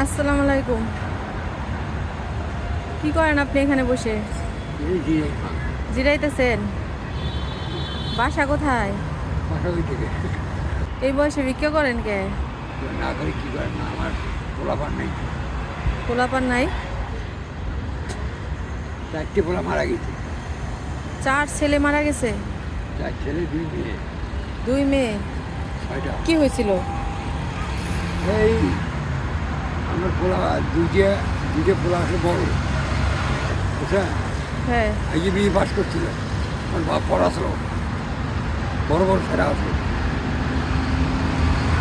আসসালামু আলাইকুম। কি করেন আপনি এখানে বসে? জিরাইতেছেন? বাসা কোথায়? এই বয়সে ভিক্ষা করেন কে? না করে কি করে না, আমার পোলাপান নেই। পোলাপান নাই? 4টে পোলা মারা গেছে। 4 ছেলে মারা গেছে? 4 ছেলে 2 মেয়ে। 2 মেয়ে? 6টা। কি হয়েছিল? এই আমার পোলা দুইটা পোলা আসলে বড়, বুঝছেন? হ্যাঁ। আগে বিয়ে পাস করছিল, আমার বাপ পড়াছিল, বড় বড় ছেড়া আসলো।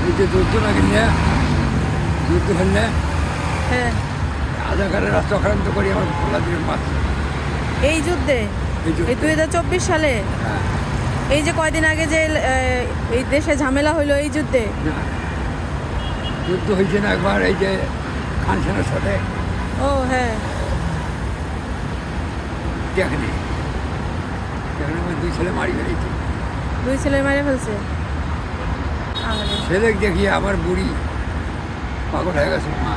এই যে যুদ্ধ না কিনে যুদ্ধ ফেললে হ্যাঁ। আধার কার্ডের রাস্তা অক্রান্ত করি আমার পোলা দিয়ে মারছে। এই যুদ্ধে? এই 2024 সালে? হ্যাঁ। এই যে কয়দিন আগে যে এই দেশে ঝামেলা হইলো এই যুদ্ধে? না, যুদ্ধ হয়েছে না একবার, এই যে খান সেনার সাথে। ও হ্যাঁ। দেখেনি আমার 2 ছেলে মারি ফেলেছে। 2 ছেলে মারে ফেলছে? আরে, ছেলে দেখিয়ে আমার বুড়ি পাগল হয়ে গেছে। মা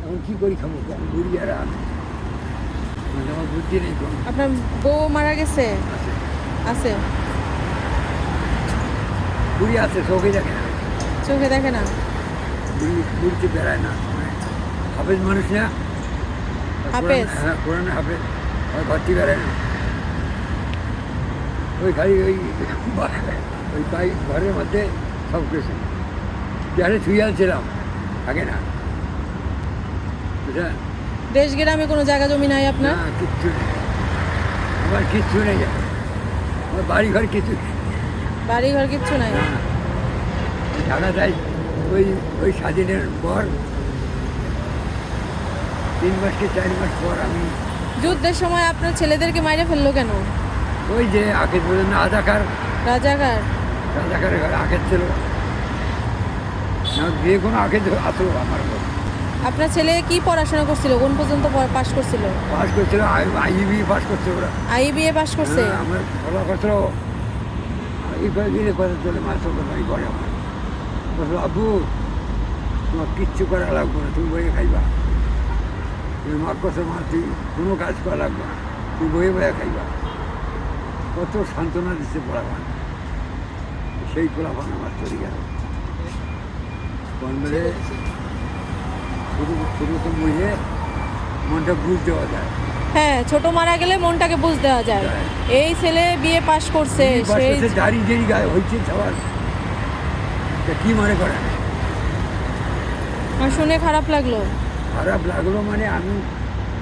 এখন কি করি, খাবো আমি বুড়ি আর আমি, মানে আমার বুদ্ধি নেই কোনো। আপনার বউ মারা গেছে? আছে, আছে? বুড়ি আছে, চোখে দেখে না, চোখে দেখে না? বুড়িতে বেড়ায় না, মানে হাফেজ মানুষ না। হাফেজ? হ্যাঁ, কোরআনে হাফেজ, আর ঘরটি বেড়ায় না। ওই খালি ওই ঘরের মধ্যে সব কিছু যারে ছুঁয়ালছিলাম থাকে না, বুঝলেন? দেশ গ্রামে কোনো জায়গা জমি নাই আপনার? না, কিচ্ছু নেই আমার, কিচ্ছু নেই আমার, বাড়ি ঘর কিছু নেই। বাড়ি ঘর কিচ্ছু নাই? ঢাকা যাই ওই স্বাধীনের পর 3 মাস কি 4 মাস পর আমি যুদ্ধের সময় আপনার ছেলেদেরকে মাইরে ফেললো কেন? ওই যে আখের বলেন না, রাজাকারের ঘরে আখের ছিল না, যে কোনো আখের আসলো আমার ঘর। আপনার ছেলে কি পড়াশোনা করছিল? কোন পর্যন্ত পাশ করছিল? পাস করছিল, আইবি পাস করছে ওরা। আইবিএ পাশ করছে? হ্যাঁ, আমার বলা করছিল এই কয়েকদিনে কথা চলে মাছ বাড়ি ঘরে আমার বললো, আব্বু তোমার কিচ্ছু করা লাগবে না, তুমি বইয়ে খাইবা। তুমি মার কথা, মা তুই কোনো কাজ করা লাগবে না, তুই বইয়ে বইয়ে খাইবা। কত সান্ত্বনা দিচ্ছে পোলাপান, সেই পোলাপান আমার চলে গেল। বন্ধরে শুরু তো মরে মনটা বুঝ দেওয়া যায়। হ্যাঁ, ছোট মারা গেলে মনটাকে বুঝ দেওয়া যায়। এই ছেলে বিয়ে পাশ করছে, সেই দাড়ি দেরি গায়ে হয়েছে সবার, কি মনে করেন? শুনে খারাপ লাগলো। খারাপ লাগলো মানে আমি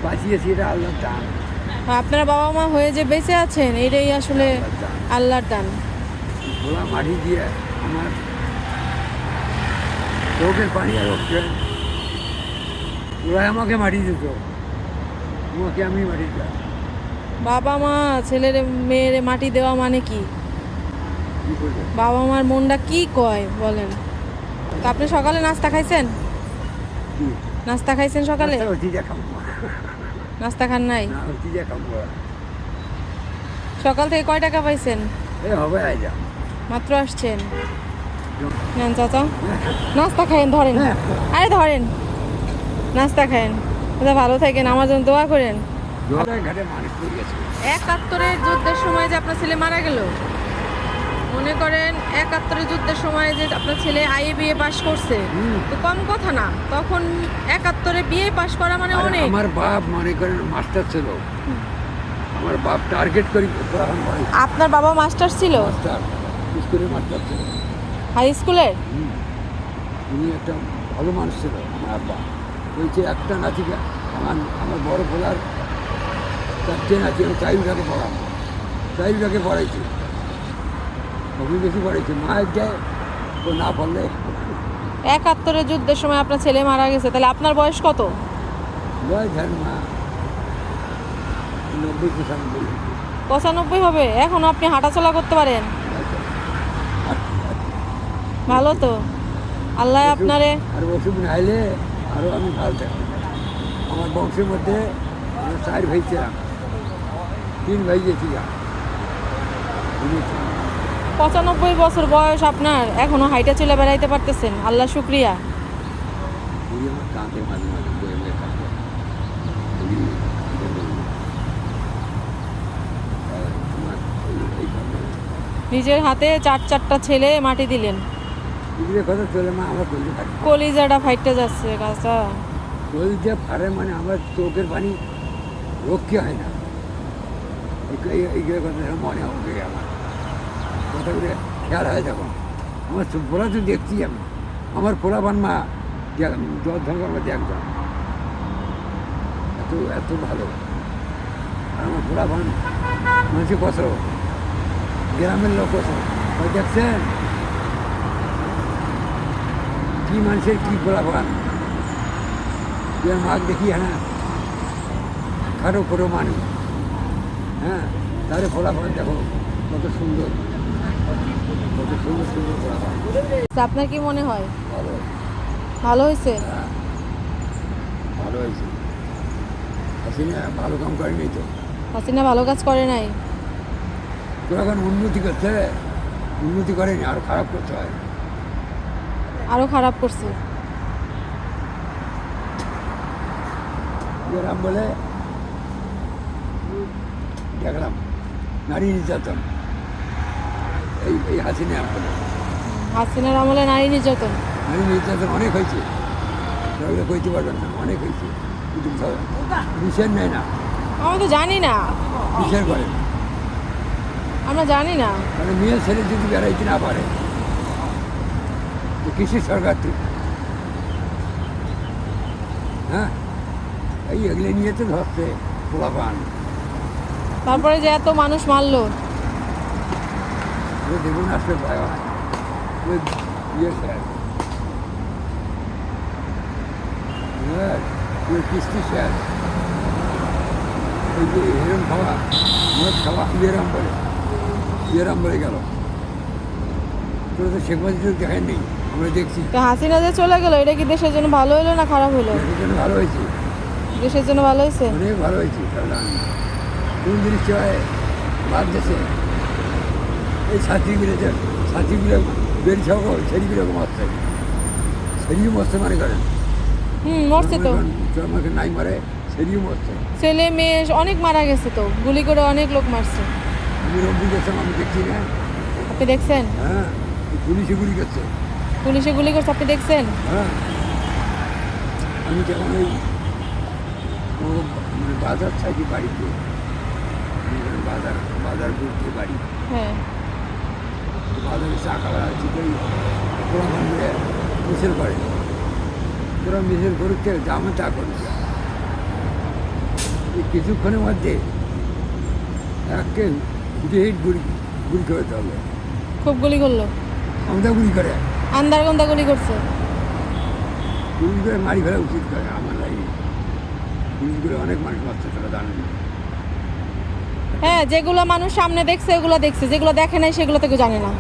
বাঁচিয়েছি, এটা আল্লাহর দান। আপনার বাবা মা হয়ে যে বেঁচে আছেন এটাই আসলে আল্লাহর দান। খোলা মাটি দিয়ে আমার চোখের পানি আর উঠছেন, ওরাই আমাকে মাটি দিত, তোমাকে আমি মাটি দিতাম। বাবা মা ছেলের মেয়ের মাটি দেওয়া মানে কি? কি করবে? বাবা মার মনটা কি কয় বলেন? তো আপনি সকালে নাস্তা খাইছেন? কি নাস্তা খাইছেন সকালে? অতিজা খাবো নাস্তা খান নাই? না, অতিজা খাবো। সকাল থেকে কয় টাকা পাইছেন? এই হবে আই যা মাত্র আসছেন? নেন চাচা, নাস্তা খায়েন, ধরেন, আরে ধরেন, নাস্তা খায়েন। দাদা ভালো থাকেন, আমার জন্য দোয়া করেন। ঘাটে মানুষ করিয়েছে। 71-এর যুদ্ধের সময় যে আপনার ছেলে মারা গেল, মনে করেন 71-এর যুদ্ধের সময় যে আপনার ছেলে বিএ পাশ করছে, তো কম কথা না। তখন 71-এ বিএ পাশ করা মানে অনেক। আমার বাপ মনে করেন মাস্টার ছিল, আমার বাপ টার্গেট করি পড়াশোনা করে। আপনার বাবা মাস্টার ছিল? মাস্টার, স্কুলের মাস্টার ছিল, হাই স্কুলের? উনি একটা ভালো মানুষ ছিল আমার আব্বা। বলছে একটা নাচিকা আমার বড় বলার 4টে নাচি, আমি 4 বিঘাকে পড়াম, 4 বিঘাকে পড়াইছি, আমি বেশি পড়াইছি। মায়ের যায় ও না পড়লে। 71-এর যুদ্ধের সময় আপনার ছেলে মারা গেছে, তাহলে আপনার বয়স কত? বয়স ধর মা 90-95। 95 হবে? এখনো আপনি হাঁটাচলা করতে পারেন? ভালো তো, আল্লাহ আপনারে। আর ওষুধ নাইলে আরও আমি ভালো থাকি। আমার বংশের মধ্যে আমরা 4 ভাই ছিলাম, 3 ভাই গেছি গা। 95 বছর বয়স আপনার, এখনো হাইটা চলে বেড়াইতে পারতেছেন, আল্লাহ শুক্রিয়া। বুড়ি আমার কাঁদে মাঝে মাঝে বয়ে বয়ে কাঁদে বুড়ি এটা বলবো। আর তোমার এই কারণে নিজের হাতে চারটা ছেলে মাটি দিলেন, এগুলো কথা চলে মা আমার বলতে পারি কলিজাটা ফাইটে যাচ্ছে কাজটা। বল যে পারে মানে আমার চোখের পানি রক্ষে হয় না। এইগুলো কথা যেন মনে হবে আমার কথাগুলো খেয়াল হয় তখন আমার পোলা তো দেখছি আমি আমার পোলাপান মা দশ ধরনের মধ্যে একজন এত এত ভালো আর আমার পোলাপান মানুষের কত গ্রামের লোক কত ওই দেখছেন কি মানুষের কি পোলাপান এর মাগ দেখি হ্যাঁ খাটো খাটো মানুষ হ্যাঁ তাহলে ফলাফল দেখো কত সুন্দর কত সুন্দর সুন্দর ফলাফল তা আপনার কি মনে হয় ভালো ভালো হয়েছে? হ্যাঁ ভালো হয়েছে হাসিনা ভালো কাম করেনি তো হাসিনা ভালো কাজ করে নাই? তোরা এখন উন্নতি করছে উন্নতি করেনি আরো খারাপ করতে হয় আরো খারাপ করছে। এরাম বলে দেখলাম নারী নির্যাতন এই হাসিনা আমলে হাসিনার আমলে নারী নির্যাতন নারী নির্যাতন অনেক হয়েছে ওগুলো কইতে পারবেন না অনেক হয়েছে কিন্তু বিচার নেয় না আমরা তো জানি না, বিচার করে আমরা জানি না। মানে মেয়ে ছেলে যদি বেড়াইতে না পারে তো কৃষি সরকার তুই হ্যাঁ এই এগুলো নিয়ে তো ধরছে পোলাপান তারপরে যে এত মানুষ মারলো, দেখুন আসলে ভয় হয় ওই ইয়ে স্যার ওই কিস্তি স্যার ওই যে হেরম খাওয়া মদ খাওয়া ইয়েরাম বলে গেল তোরা তো শেখ মুজিব দেখায় নেই আমরা দেখছি তো হাসিনা যে চলে গেল এটা কি দেশের জন্য ভালো হলো না খারাপ হলো? দেশের জন্য ভালো হয়েছে দেশের জন্য ভালো হয়েছে। অনেক ভালো হয়েছে কারণ কোন জিনিস হয় বাদ দেশে এই ছাত্রীগুলো বের ছাও ছেড়িগুলো মারছে ছেড়িও মরছে মানে করেন মরছে তো, আমাকে নাই মারে ছেড়িও মরছে ছেলে মেয়ে অনেক মারা গেছে তো, গুলি করে অনেক লোক মারছে। আমি রব্বি গেছিলাম আমি দেখছি না আপনি দেখছেন? হ্যাঁ পুলিশে গুলি করছে পুলিশে গুলি করছে, আপনি দেখছেন? হ্যাঁ আমি যখন ওই মানে বাজার থাকি বাড়িতে বাজার ঘুরতে বাড়ি হ্যাঁ বাজারে চা খাওয়া চিকেন ওরা মিলে মিছিল করে ওরা মিছিল করতে দামে চা করছে এই কিছুক্ষণের মধ্যে একে হিট গুলি গুলি করতে হবে খুব গুলি করলো, আমাদের গুলি করে আন্দারগন্দা গুলি করছে। গুলি করে মারি ফেলা উচিত করে আমার লাগে গুলি করে অনেক মানুষ মারছে তারা জানে না হ্যাঁ যেগুলো মানুষ সামনে দেখছে ওগুলো দেখছে, যেগুলো দেখে নাই সেগুলো তো কেউ জানে না।